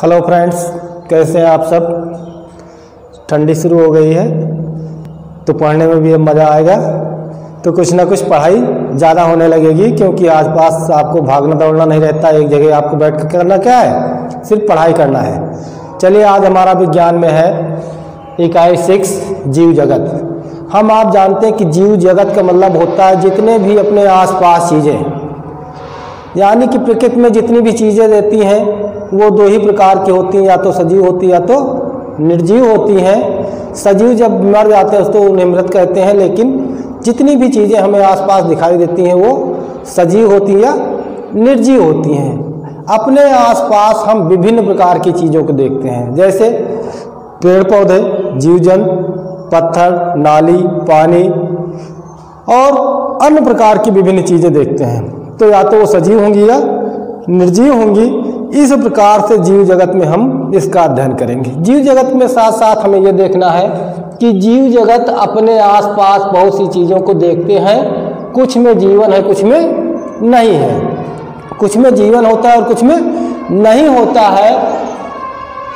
Hello friends, कैसे हैं आप सब। ठंडी शुरू हो गई है तो पढ़ने में भी अब मज़ा आएगा। तो कुछ ना कुछ पढ़ाई ज़्यादा होने लगेगी, क्योंकि आसपास आपको भागना दौड़ना नहीं रहता। एक जगह आपको बैठ कर करना क्या है, सिर्फ पढ़ाई करना है। चलिए, आज हमारा विज्ञान में है इकाई 6 जीव जगत। हम आप जानते हैं कि जीव जगत का मतलब होता है जितने भी अपने आसपास चीज़ें, यानी कि प्रकृति में जितनी भी चीज़ें रहती हैं वो दो ही प्रकार की होती हैं, या तो सजीव होती है या तो निर्जीव होती हैं। सजीव जब मर जाते हैं तो उन्हें मृत कहते हैं, लेकिन जितनी भी चीज़ें हमें आसपास दिखाई देती हैं वो सजीव होती हैं या निर्जीव होती हैं। अपने आसपास हम विभिन्न प्रकार की चीज़ों को देखते हैं, जैसे पेड़ पौधे, जीव जंतु, पत्थर, नाली, पानी और अन्य प्रकार की विभिन्न चीज़ें देखते हैं। तो या तो वो सजीव होंगी या निर्जीव होंगी। इस प्रकार से जीव जगत में हम इसका अध्ययन करेंगे। जीव जगत में साथ साथ हमें यह देखना है कि जीव जगत अपने आसपास बहुत सी चीज़ों को देखते हैं। कुछ में जीवन है, कुछ में नहीं है। कुछ में जीवन होता है और कुछ में नहीं होता है।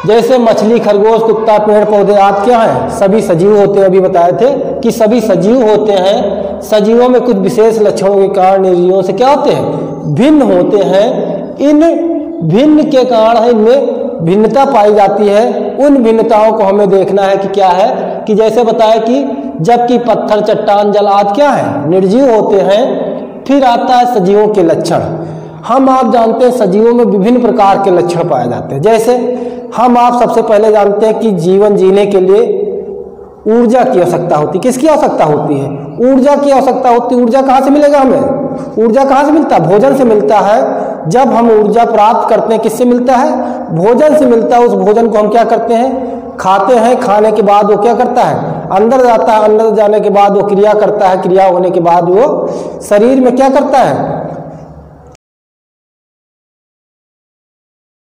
जैसे मछली, खरगोश, कुत्ता, पेड़ पौधे आदि क्या हैं, सभी सजीव होते हैं। अभी बताए थे कि सभी सजीव होते हैं। सजीवों में कुछ विशेष लक्षणों के कारण निर्जीवों से क्या होते हैं, भिन्न होते हैं। इन भिन्न के कारण इनमें भिन्नता पाई जाती है। उन भिन्नताओं को हमें देखना है कि क्या है, कि जैसे बताया कि जबकि पत्थर, चट्टान, जल आदि क्या है, निर्जीव होते हैं। फिर आता है सजीवों के लक्षण। हम आप जानते हैं सजीवों में विभिन्न प्रकार के लक्षण पाए जाते हैं। जैसे हम आप सबसे पहले जानते हैं कि जीवन जीने के लिए ऊर्जा की आवश्यकता होती है। किसकी आवश्यकता होती है, ऊर्जा की आवश्यकता होती है। ऊर्जा कहाँ से मिलेगा हमें, ऊर्जा कहाँ से मिलता है, भोजन से मिलता है। जब हम ऊर्जा प्राप्त करते हैं किससे मिलता है, भोजन से मिलता है। उस भोजन को हम क्या करते हैं, खाते हैं। खाने के बाद वो क्या करता है, अंदर जाता है। अंदर जाने के बाद वो क्रिया करता है। क्रिया होने के बाद वो शरीर में क्या करता है,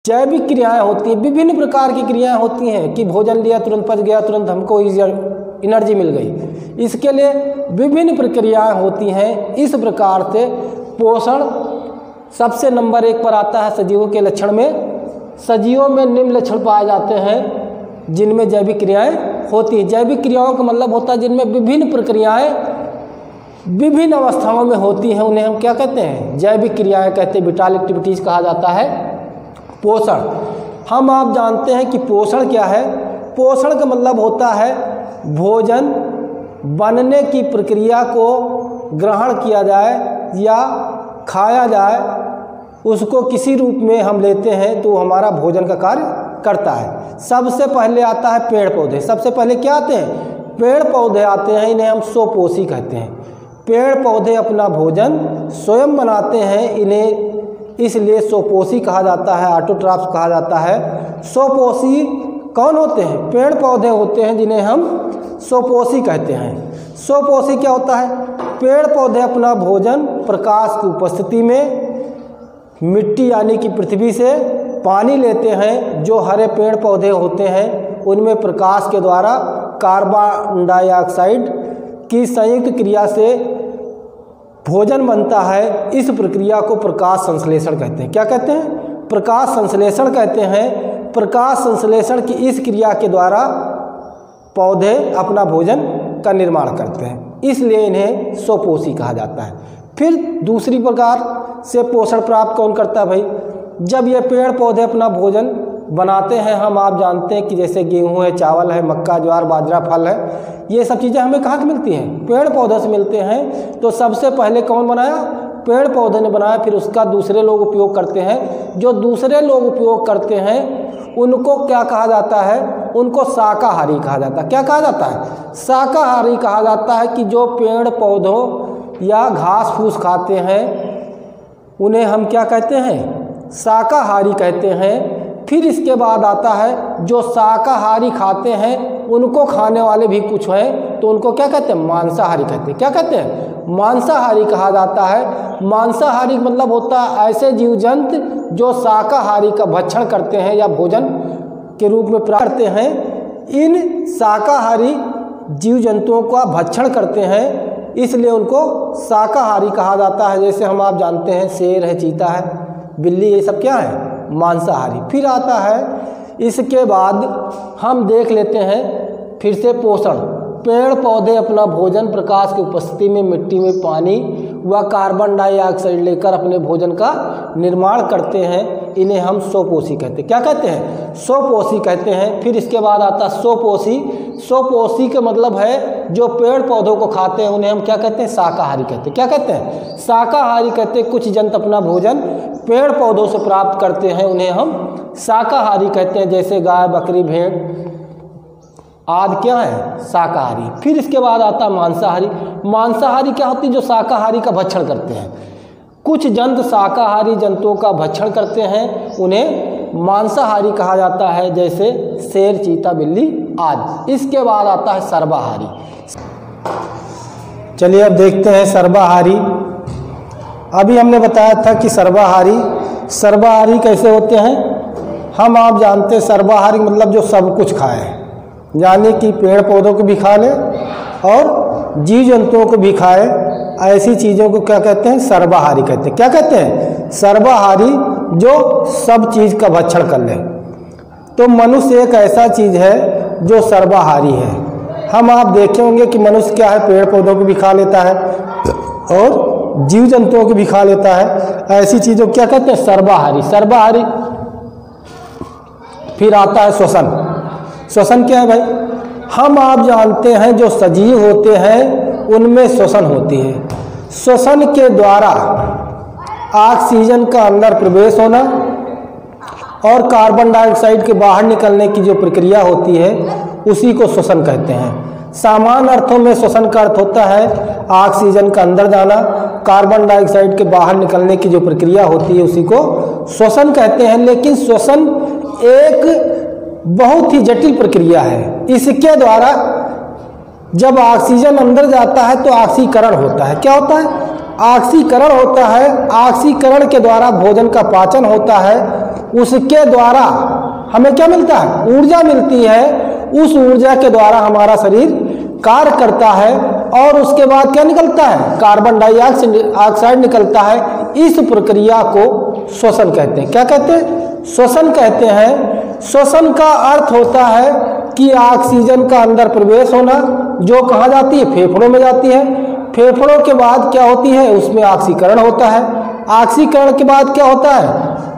जैविक क्रियाएं होती हैं। विभिन्न प्रकार की क्रियाएं होती हैं कि भोजन लिया तुरंत पच गया, तुरंत हमको एनर्जी मिल गई। इसके लिए विभिन्न प्रक्रियाएं होती हैं। इस प्रकार से पोषण सबसे नंबर 1 पर आता है सजीवों के लक्षण में। सजीवों में निम्न लक्षण पाए जाते हैं जिनमें जैविक क्रियाएं होती हैं। जैविक क्रियाओं का मतलब होता है जिनमें विभिन्न प्रक्रियाएं विभिन्न अवस्थाओं में होती हैं, उन्हें हम क्या कहते हैं, जैविक क्रियाएं कहते हैं। विटाल एक्टिविटीज कहा जाता है। पोषण, हम आप जानते हैं कि पोषण क्या है। पोषण का मतलब होता है भोजन बनने की प्रक्रिया को ग्रहण किया जाए या खाया जाए, उसको किसी रूप में हम लेते हैं तो हमारा भोजन का कार्य करता है। सबसे पहले आता है पेड़ पौधे। सबसे पहले क्या आते हैं, पेड़ पौधे आते हैं। इन्हें हम स्वपोषी कहते हैं। पेड़ पौधे अपना भोजन स्वयं बनाते हैं, इन्हें इसलिए स्वपोषी कहा जाता है, ऑटोट्रॉफ्स कहा जाता है। स्वपोषी कौन होते हैं, पेड़ पौधे होते हैं जिन्हें हम स्वपोषी कहते हैं। स्वपोषी क्या होता है, पेड़ पौधे अपना भोजन प्रकाश की उपस्थिति में मिट्टी यानी कि पृथ्वी से पानी लेते हैं। जो हरे पेड़ पौधे होते हैं उनमें प्रकाश के द्वारा कार्बन डाइऑक्साइड की संयुक्त क्रिया से भोजन बनता है। इस प्रक्रिया को प्रकाश संश्लेषण कहते हैं। क्या कहते हैं, प्रकाश संश्लेषण कहते हैं। प्रकाश संश्लेषण की इस क्रिया के द्वारा पौधे अपना भोजन का निर्माण करते हैं, इसलिए इन्हें स्वपोषी कहा जाता है। फिर दूसरी प्रकार से पोषण प्राप्त कौन करता है भाई, जब ये पेड़ पौधे अपना भोजन बनाते हैं। हम आप जानते हैं कि जैसे गेहूं है, चावल है, मक्का, ज्वार, बाजरा, फल है, ये सब चीज़ें हमें कहाँ से मिलती हैं, पेड़ पौधे से मिलते हैं। तो सबसे पहले कौन बनाया, पेड़ पौधे ने बनाया। फिर उसका दूसरे लोग उपयोग करते हैं। जो दूसरे लोग उपयोग करते हैं उनको क्या कहा जाता है, उनको शाकाहारी कहा जाता है। क्या कहा जाता है, शाकाहारी कहा जाता है। कि जो पेड़ पौधों या घास फूस खाते हैं उन्हें हम क्या कहते हैं, शाकाहारी कहते हैं। फिर इसके बाद आता है जो शाकाहारी खाते हैं उनको खाने वाले भी कुछ हैं, तो उनको क्या कहते हैं, मांसाहारी कहते हैं। क्या कहते हैं, मांसाहारी कहा जाता है। मांसाहारी मतलब होता है ऐसे जीव जंतु जो शाकाहारी का भक्षण करते हैं या भोजन के रूप में प्राप्त करते हैं। इन शाकाहारी जीव जंतुओं का भक्षण करते हैं, इसलिए उनको शाकाहारी कहा जाता है। जैसे हम आप जानते हैं शेर है, चीता है, बिल्ली, ये सब क्या है, मांसाहारी। फिर आता है इसके बाद हम देख लेते हैं फिर से पोषण। पेड़ पौधे अपना भोजन प्रकाश की उपस्थिति में मिट्टी में पानी व कार्बन डाइऑक्साइड लेकर अपने भोजन का निर्माण करते हैं। इन्हें हम स्वपोषी कहते हैं। क्या कहते हैं? स्वपोषी कहते हैं। फिर इसके बाद आता है स्वपोषी। स्वपोषी का मतलब है जो पेड़ पौधों को खाते हैं उन्हें हम क्या कहते हैं? शाकाहारी कहते हैं। क्या कहते हैं? शाकाहारी कहते हैं। कुछ जंतु अपना भोजन पेड़ पौधों से प्राप्त करते हैं, उन्हें हम शाकाहारी कहते हैं। जैसे गाय, बकरी, भेड़ आदि क्या है? शाकाहारी। फिर इसके बाद आता है मांसाहारी। मांसाहारी क्या होती है? जो शाकाहारी का भक्षण करते हैं। कुछ जंतु शाकाहारी जंतुओं का भक्षण करते हैं, उन्हें मांसाहारी कहा जाता है। जैसे शेर, चीता, बिल्ली आदि। इसके बाद आता है सर्वाहारी। चलिए अब देखते हैं सर्वाहारी। अभी हमने बताया था कि सर्वाहारी कैसे होते हैं। हम आप जानते हैं सर्वाहारी मतलब जो सब कुछ खाए, यानी कि पेड़ पौधों को भी खा ले और जीव जंतुओं को भी खाए, ऐसी चीज़ों को क्या कहते हैं? सर्वाहारी कहते हैं। क्या कहते हैं? सर्वाहारी, जो सब चीज़ का भक्षण कर ले। तो मनुष्य एक ऐसा चीज़ है जो सर्वाहारी है। हम आप देखे होंगे कि मनुष्य क्या है? पेड़ पौधों को भी खा लेता है और जीव जंतुओं को भी खा लेता है। ऐसी चीज़ों को क्या कहते हैं? सर्वाहारी। फिर आता है श्वसन। श्वसन क्या है भाई? हम आप जानते हैं जो सजीव होते हैं उनमें श्वसन होती है। श्वसन के द्वारा ऑक्सीजन का अंदर प्रवेश होना और कार्बन डाइऑक्साइड के बाहर निकलने की जो प्रक्रिया होती है उसी को श्वसन कहते हैं। सामान्य अर्थों में श्वसन का अर्थ होता है ऑक्सीजन का अंदर जाना, कार्बन डाइऑक्साइड के बाहर निकलने की जो प्रक्रिया होती है उसी को श्वसन कहते हैं। लेकिन श्वसन एक बहुत ही जटिल प्रक्रिया है। इसके द्वारा जब ऑक्सीजन अंदर जाता है तो ऑक्सीकरण होता है। क्या होता है? ऑक्सीकरण होता है। ऑक्सीकरण के द्वारा भोजन का पाचन होता है। उसके द्वारा हमें क्या मिलता है? ऊर्जा मिलती है। उस ऊर्जा के द्वारा हमारा शरीर कार्य करता है और उसके बाद क्या निकलता है? कार्बन डाइऑक्साइड निकलता है। इस प्रक्रिया को श्वसन कहते हैं। क्या कहते हैं? श्वसन कहते हैं। श्वसन का अर्थ होता है कि ऑक्सीजन का अंदर प्रवेश होना, जो कहाँ जाती है? फेफड़ों में जाती है। फेफड़ों के बाद क्या होती है? उसमें ऑक्सीकरण होता है। ऑक्सीकरण के बाद क्या होता है?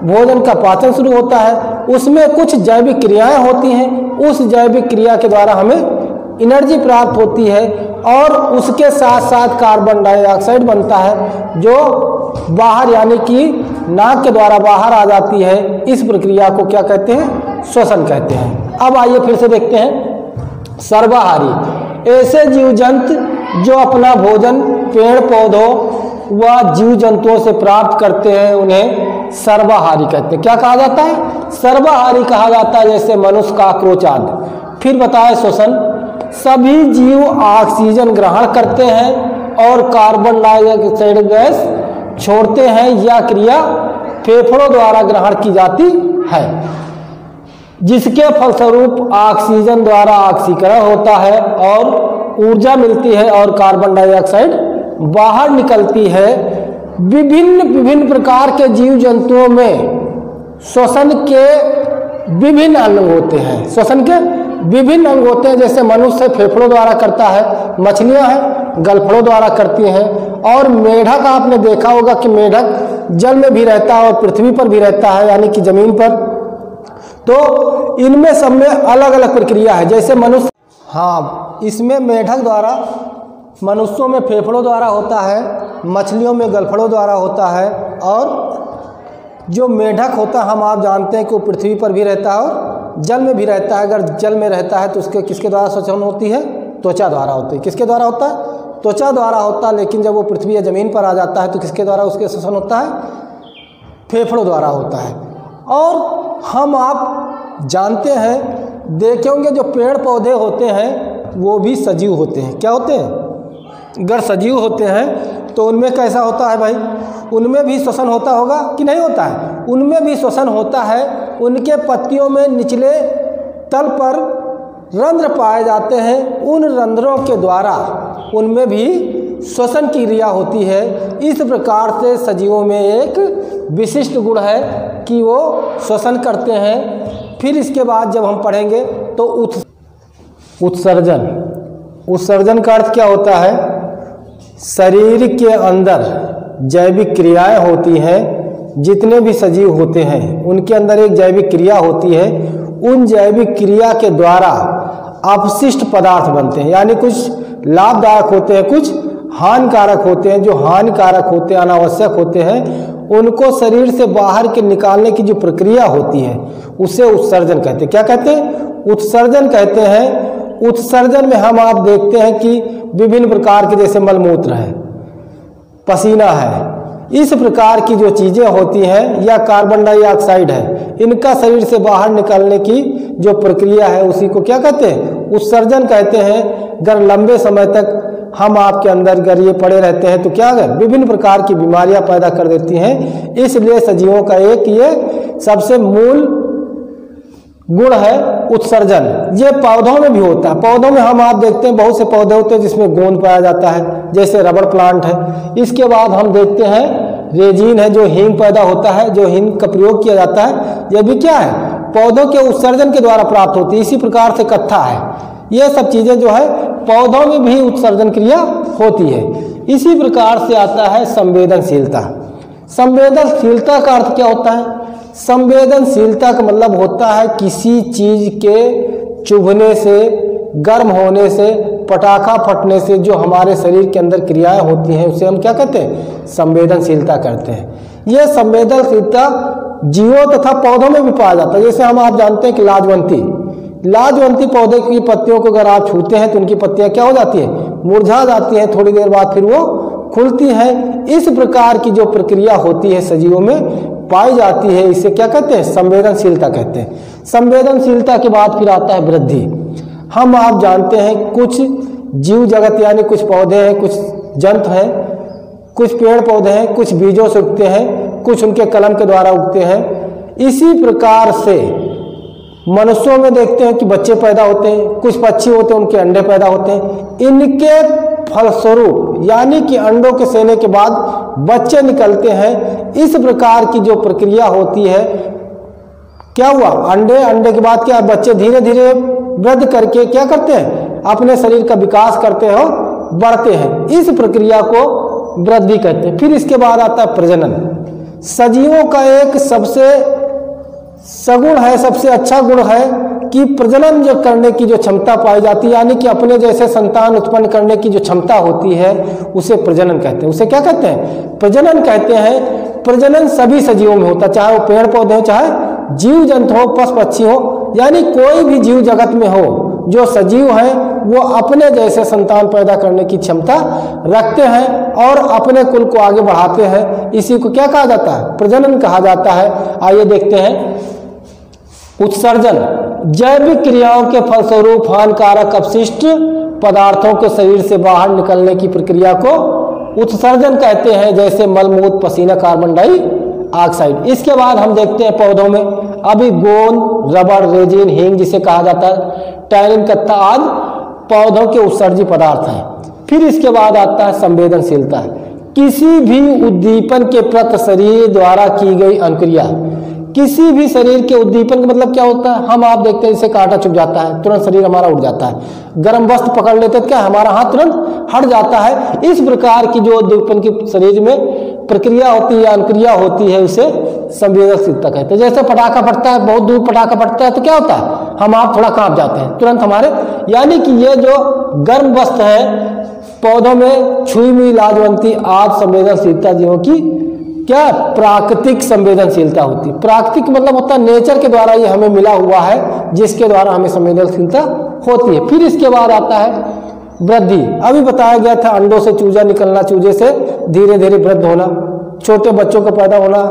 भोजन का पाचन शुरू होता है। उसमें कुछ जैविक क्रियाएं होती हैं। उस जैविक क्रिया के द्वारा हमें एनर्जी प्राप्त होती है और उसके साथ साथ कार्बन डाइऑक्साइड बनता है जो बाहर यानी कि नाक के द्वारा बाहर आ जाती है। इस प्रक्रिया को क्या कहते हैं? श्वसन कहते हैं। अब आइए फिर से देखते हैं सर्वाहारी। ऐसे जीव जंतु जो अपना भोजन पेड़ पौधों व जीव जंतुओं से प्राप्त करते हैं उन्हें सर्वाहारी कहते हैं। क्या कहा जाता है? सर्वाहारी कहा जाता है। जैसे मनुष्य, काकरोच आदि। फिर बताए श्वसन। सभी जीव ऑक्सीजन ग्रहण करते हैं और कार्बन डाइऑक्साइड गैस छोड़ते हैं। यह क्रिया फेफड़ों द्वारा ग्रहण की जाती है, जिसके फलस्वरूप ऑक्सीजन द्वारा ऑक्सीकरण होता है और ऊर्जा मिलती है और कार्बन डाइऑक्साइड बाहर निकलती है। विभिन्न प्रकार के जीव जंतुओं में श्वसन के विभिन्न अंग होते हैं। श्वसन के विभिन्न अंग होते हैं। जैसे मनुष्य फेफड़ों द्वारा करता है, मछलियां हैं गलफड़ों द्वारा करती हैं और मेढक आपने देखा होगा कि मेढक जल में भी रहता है और पृथ्वी पर भी रहता है, यानी कि जमीन पर। तो इनमें सब में अलग अलग प्रक्रिया है। जैसे मनुष्य, हाँ, इसमें मेढक द्वारा, मनुष्यों में फेफड़ों द्वारा होता है, मछलियों में गलफड़ों द्वारा होता है। और जो मेढक होता है हम आप जानते हैं कि वो पृथ्वी पर भी रहता है और जल में भी रहता है। अगर जल में रहता है तो उसके किसके द्वारा श्वसन होती है? त्वचा द्वारा होती है। किसके द्वारा होता है? त्वचा द्वारा होता है। लेकिन जब वो पृथ्वी या जमीन पर आ जाता है तो किसके द्वारा उसके श्वसन होता है? फेफड़ों द्वारा होता है। और हम आप जानते हैं, देखे होंगे, जो पेड़ पौधे होते हैं वो भी सजीव होते हैं। क्या होते हैं? अगर सजीव होते हैं तो उनमें कैसा होता है भाई? उनमें भी श्वसन होता होगा कि नहीं होता है? उनमें भी श्वसन होता है। उनके पत्तियों में निचले तल पर रंध्र पाए जाते हैं। उन रंध्रों के द्वारा उनमें भी श्वसन की क्रिया होती है। इस प्रकार से सजीवों में एक विशिष्ट गुण है कि वो श्वसन करते हैं। फिर इसके बाद जब हम पढ़ेंगे तो उत्सर्जन। उत्सर्जन का अर्थ क्या होता है? शरीर के अंदर जैविक क्रियाएं होती हैं, जितने भी सजीव होते हैं उनके अंदर एक जैविक क्रिया होती है। उन जैविक क्रिया के द्वारा अपशिष्ट पदार्थ बनते हैं, यानी कुछ लाभदायक होते हैं, कुछ हानिकारक होते हैं। जो हानिकारक होते हैं, अनावश्यक होते हैं, उनको शरीर से बाहर के निकालने की जो प्रक्रिया होती है उसे उत्सर्जन कहते हैं। क्या कहते हैं? उत्सर्जन कहते हैं। उत्सर्जन में हम आप देखते हैं कि विभिन्न प्रकार के, जैसे मलमूत्र है, पसीना है, इस प्रकार की जो चीज़ें होती हैं, या कार्बन डाइऑक्साइड है, इनका शरीर से बाहर निकलने की जो प्रक्रिया है उसी को क्या कहते हैं? उत्सर्जन कहते हैं। अगर लंबे समय तक हम आपके अंदर अगर ये पड़े रहते हैं तो क्या है? विभिन्न प्रकार की बीमारियां पैदा कर देती हैं। इसलिए सजीवों का एक ये सबसे मूल गुण है उत्सर्जन। ये पौधों में भी होता है। पौधों में हम आप देखते हैं बहुत से पौधे होते हैं जिसमें गोंद पाया जाता है, जैसे रबड़ प्लांट है। इसके बाद हम देखते हैं रेजिन है, जो हींग पैदा होता है, जो हींग का प्रयोग किया जाता है। यह भी क्या है? पौधों के उत्सर्जन के द्वारा प्राप्त होती है। इसी प्रकार से कत्था है। ये सब चीजें जो है पौधों में भी उत्सर्जन क्रिया होती है। इसी प्रकार से आता है संवेदनशीलता। संवेदनशीलता का अर्थ क्या होता है? संवेदनशीलता का मतलब होता है किसी चीज के चुभने से, गर्म होने से, पटाखा फटने से जो हमारे शरीर के अंदर क्रियाएं होती हैं उसे हम क्या कहते हैं? संवेदनशीलता कहते हैं। यह संवेदनशीलता जीवों तथा पौधों में भी पाया जाता है। जैसे हम आप जानते हैं कि लाजवंती पौधे की पत्तियों को अगर आप छूते हैं तो उनकी पत्तियां क्या हो जाती हैं? मुरझा जाती हैं, थोड़ी देर बाद फिर वो खुलती हैं। इस प्रकार की जो प्रक्रिया होती है सजीवों में पाई जाती है, इसे क्या कहते हैं? संवेदनशीलता कहते हैं। संवेदनशीलता के बाद फिर आता है वृद्धि। हम आप जानते हैं कुछ जीव जगत यानी कुछ पौधे हैं, कुछ जंतु हैं, कुछ पेड़ पौधे हैं, कुछ बीजों से उगते हैं, कुछ उनके कलम के द्वारा उगते हैं। इसी प्रकार से मनुष्यों में देखते हैं कि बच्चे पैदा होते हैं, कुछ पक्षी होते हैं उनके अंडे पैदा होते हैं। इनके फलस्वरूप यानी कि अंडों के सेने के बाद बच्चे निकलते हैं। इस प्रकार की जो प्रक्रिया होती है, क्या हुआ? अंडे के बाद क्या? बच्चे धीरे धीरे वृद्धि करके क्या करते हैं? अपने शरीर का विकास करते हो, बढ़ते हैं। इस प्रक्रिया को वृद्धि कहते हैं। फिर इसके बाद आता है प्रजनन। सजीवों का एक सबसे सगुण है, सबसे अच्छा गुण है कि प्रजनन जो करने की जो क्षमता पाई जाती है, यानी कि अपने जैसे संतान उत्पन्न करने की जो क्षमता होती है उसे प्रजनन कहते हैं। उसे क्या कहते हैं? प्रजनन कहते हैं। प्रजनन सभी सजीवों में होता है, चाहे वो पेड़ पौधे हो, चाहे जीव जंतु हो, पशु पक्षी हो, यानी कोई भी जीव जगत में हो जो सजीव है वो अपने जैसे संतान पैदा करने की क्षमता रखते हैं और अपने कुल को आगे बढ़ाते हैं। इसी को क्या कहा जाता है? प्रजनन कहा जाता है। आइए देखते हैं उत्सर्जन। जैविक क्रियाओं के फलस्वरूप हानिकारक अपशिष्ट पदार्थों के शरीर से बाहर निकलने की प्रक्रिया को उत्सर्जन कहते हैं, जैसे मलमूत्र, पसीना, कार्बन डाइऑक्साइड। इसके बाद हम देखते हैं पौधों में अभी गोंद, रबड़, रेजिन, हींग जिसे कहा जाता है, टैनिन, कत्था आदि पौधों के उत्सर्जी पदार्थ हैं। फिर इसके बाद आता है संवेदनशीलता। किसी भी उद्दीपन के प्रति शरीर द्वारा की गई अनुक्रिया। किसी भी शरीर के उद्दीपन का मतलब क्या होता है? हम आप देखते हैं जैसे कांटा चुभ जाता है, तुरंत शरीर हमारा उठ जाता है। गर्म वस्त्र पकड़ लेते हैं, क्या हमारा हाथ तुरंत हट जाता है। इस प्रकार की जो उद्दीपन की शरीर में प्रक्रिया होती है, अनुक्रिया होती है, उसे संवेदनशीलता कहते हैं। जैसे पटाखा फटता है, बहुत दूर पटाखा फटता है तो क्या होता है? हम आप थोड़ा कांप जाते हैं तुरंत हमारे, यानी कि ये जो गर्म वस्त्र है पौधों में छुई हुई लाजवंती आदि संवेदनशीलता जीवों की क्या प्राकृतिक संवेदनशीलता होती है। प्राकृतिक मतलब होता है नेचर के द्वारा ये हमें मिला हुआ है, जिसके द्वारा हमें संवेदनशीलता होती है। फिर इसके बाद आता है वृद्धि। अभी बताया गया था अंडों से चूजा निकलना, चूजे से धीरे धीरे वृद्ध होना, छोटे बच्चों का पैदा होना,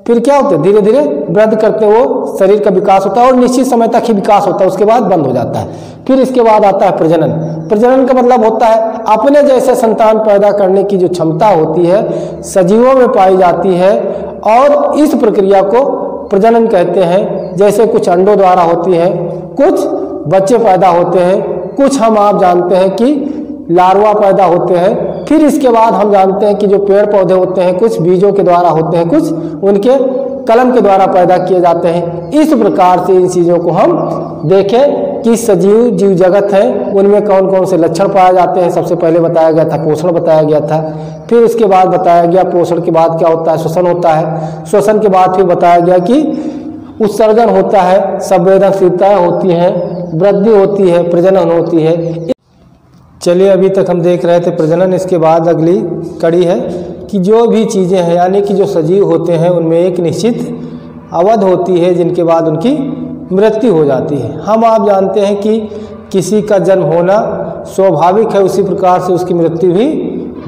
फिर क्या होता है? धीरे धीरे वृद्ध करते वो शरीर का विकास होता है और निश्चित समय तक ही विकास होता है, उसके बाद बंद हो जाता है। फिर इसके बाद आता है प्रजनन। प्रजनन का मतलब होता है अपने जैसे संतान पैदा करने की जो क्षमता होती है सजीवों में पाई जाती है, और इस प्रक्रिया को प्रजनन कहते हैं। जैसे कुछ अंडों द्वारा होती है, कुछ बच्चे पैदा होते हैं, कुछ हम आप जानते हैं कि लार्वा पैदा होते हैं। फिर इसके बाद हम जानते हैं कि जो पेड़ पौधे होते हैं कुछ बीजों के द्वारा होते हैं, कुछ उनके कलम के द्वारा पैदा किए जाते हैं। इस प्रकार से इन चीज़ों को हम देखें कि सजीव जीव जगत है, उनमें कौन कौन से लक्षण पाए जाते हैं। सबसे पहले बताया गया था पोषण बताया गया था, फिर उसके बाद बताया गया पोषण के बाद क्या होता है, श्वसन होता है, श्वसन के बाद फिर बताया गया कि उत्सर्जन होता है, संवेदनशीलता होती है, वृद्धि होती है, प्रजनन होती है। चलिए अभी तक हम देख रहे थे प्रजनन, इसके बाद अगली कड़ी है कि जो भी चीज़ें हैं यानी कि जो सजीव होते हैं उनमें एक निश्चित अवधि होती है जिनके बाद उनकी मृत्यु हो जाती है। हम आप जानते हैं कि किसी का जन्म होना स्वाभाविक है, उसी प्रकार से उसकी मृत्यु भी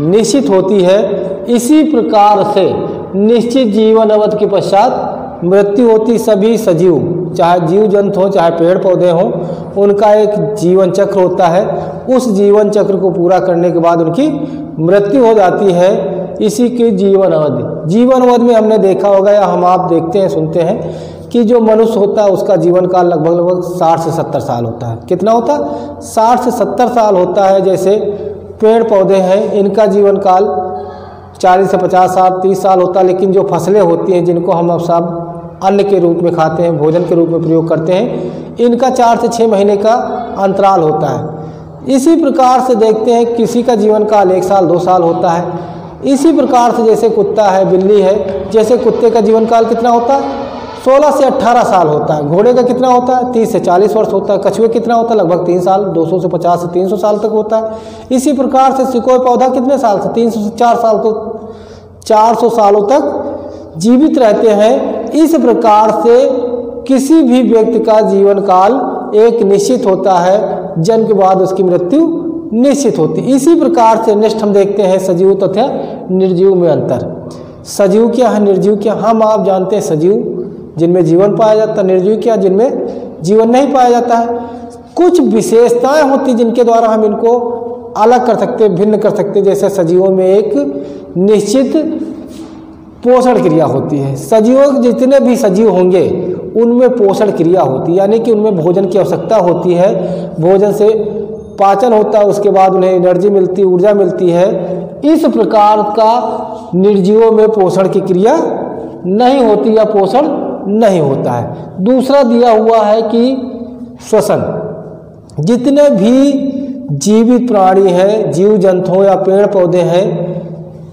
निश्चित होती है। इसी प्रकार से निश्चित जीवन अवधि के पश्चात मृत्यु होती सभी सजीव, चाहे जीव जंतु हो चाहे पेड़ पौधे हों, उनका एक जीवन चक्र होता है। उस जीवन चक्र को पूरा करने के बाद उनकी मृत्यु हो जाती है। इसी की जीवन अवधि, जीवन अवधि में हमने देखा होगा या हम आप देखते हैं सुनते हैं कि जो मनुष्य होता है उसका जीवन काल लगभग 60 से 70 साल होता है। कितना होता है? 60 से 70 साल होता है। जैसे पेड़ पौधे हैं, इनका जीवन काल 40 से 50 साल 30 साल होता है। लेकिन जो फसलें होती हैं जिनको हम अब सब अन्न के रूप में खाते हैं, भोजन के रूप में प्रयोग करते हैं, इनका 4 से 6 महीने का अंतराल होता है। इसी प्रकार से देखते हैं किसी का जीवन काल 1 साल 2 साल होता है। इसी प्रकार से जैसे कुत्ता है, बिल्ली है, जैसे कुत्ते का जीवन काल कितना होता है? 16 से 18 साल होता है। घोड़े का कितना होता है? 30 से 40 वर्ष होता है। कछुए कितना होता है? लगभग 3 साल, 200 से 50 से 300 साल तक होता है। इसी प्रकार से सिकोय पौधा कितने साल से? 300 से 4 साल, तो 400 सालों तक जीवित रहते हैं। इस प्रकार से किसी भी व्यक्ति का जीवन काल एक निश्चित होता है, जन्म के बाद उसकी मृत्यु निश्चित होती। इसी प्रकार से नेक्स्ट हम देखते हैं सजीव तथा निर्जीव में अंतर। सजीव क्या है, निर्जीव क्या? हम आप जानते हैं सजीव जिनमें जीवन पाया जाता है, निर्जीव क्या? जिनमें जीवन नहीं पाया जाता है। कुछ विशेषताएं होती जिनके द्वारा हम इनको अलग कर सकते, भिन्न कर सकते। जैसे सजीवों में एक निश्चित पोषण क्रिया होती है। सजीवों जितने भी सजीव होंगे उनमें पोषण क्रिया होती है, यानी कि उनमें भोजन की आवश्यकता होती है। भोजन से पाचन होता है, उसके बाद उन्हें एनर्जी मिलती, ऊर्जा मिलती है। इस प्रकार का निर्जीवों में पोषण की क्रिया नहीं होती या पोषण नहीं होता है। दूसरा दिया हुआ है कि श्वसन, जितने भी जीवित प्राणी हैं, जीव जंतु या पेड़ पौधे हैं,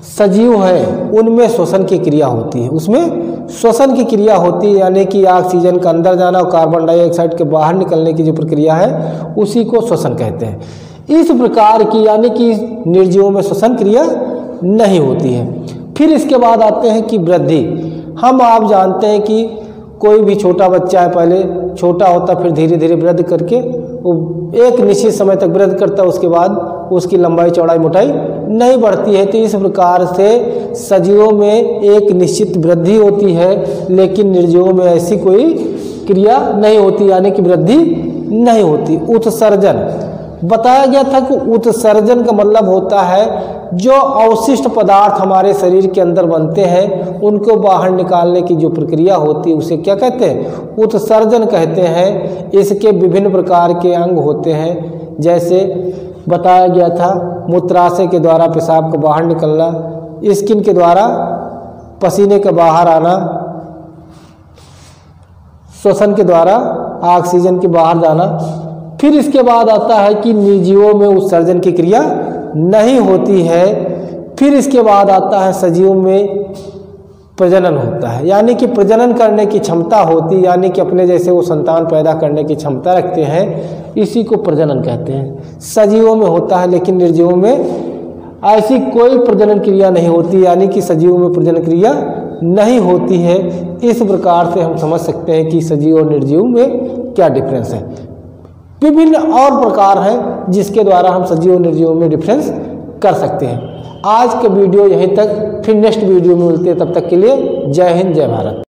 सजीव हैं, उनमें श्वसन की क्रिया होती है। उसमें श्वसन की क्रिया होती है, यानी कि ऑक्सीजन का अंदर जाना और कार्बन डाइऑक्साइड के बाहर निकलने की जो प्रक्रिया है उसी को श्वसन कहते हैं। इस प्रकार की यानी कि निर्जीवों में श्वसन क्रिया नहीं होती है। फिर इसके बाद आते हैं कि वृद्धि। हम आप जानते हैं कि कोई भी छोटा बच्चा है, पहले छोटा होता फिर धीरे धीरे वृद्धि करके वो एक निश्चित समय तक वृद्धि करता है, उसके बाद उसकी लंबाई चौड़ाई मोटाई नहीं बढ़ती है। तो इस प्रकार से सजीवों में एक निश्चित वृद्धि होती है, लेकिन निर्जीवों में ऐसी कोई क्रिया नहीं होती, यानी कि वृद्धि नहीं होती। उत्सर्जन बताया गया था कि उत्सर्जन का मतलब होता है जो अवशिष्ट पदार्थ हमारे शरीर के अंदर बनते हैं उनको बाहर निकालने की जो प्रक्रिया होती है उसे क्या कहते हैं? उत्सर्जन कहते हैं। इसके विभिन्न प्रकार के अंग होते हैं, जैसे बताया गया था मूत्राशय के द्वारा पेशाब का बाहर निकलना, स्किन के द्वारा पसीने का बाहर आना, श्वसन के द्वारा ऑक्सीजन के बाहर जाना। फिर इसके बाद आता है कि निर्जीवों में उत्सर्जन की क्रिया नहीं होती है। फिर इसके बाद आता है सजीवों में प्रजनन होता है, यानी कि प्रजनन करने की क्षमता होती है, यानी कि अपने जैसे वो संतान पैदा करने की क्षमता रखते हैं, इसी को प्रजनन कहते हैं। सजीवों में होता है, लेकिन निर्जीवों में ऐसी कोई प्रजनन क्रिया नहीं होती, यानी कि सजीवों में प्रजनन क्रिया नहीं होती है। इस प्रकार से हम समझ सकते हैं कि सजीव और निर्जीव में क्या डिफरेंस है। विभिन्न और प्रकार हैं जिसके द्वारा हम सजीव और निर्जीव में डिफरेंस कर सकते हैं। आज का वीडियो यहीं तक, फिर नेक्स्ट वीडियो में मिलते हैं। तब तक के लिए जय हिंद, जय भारत।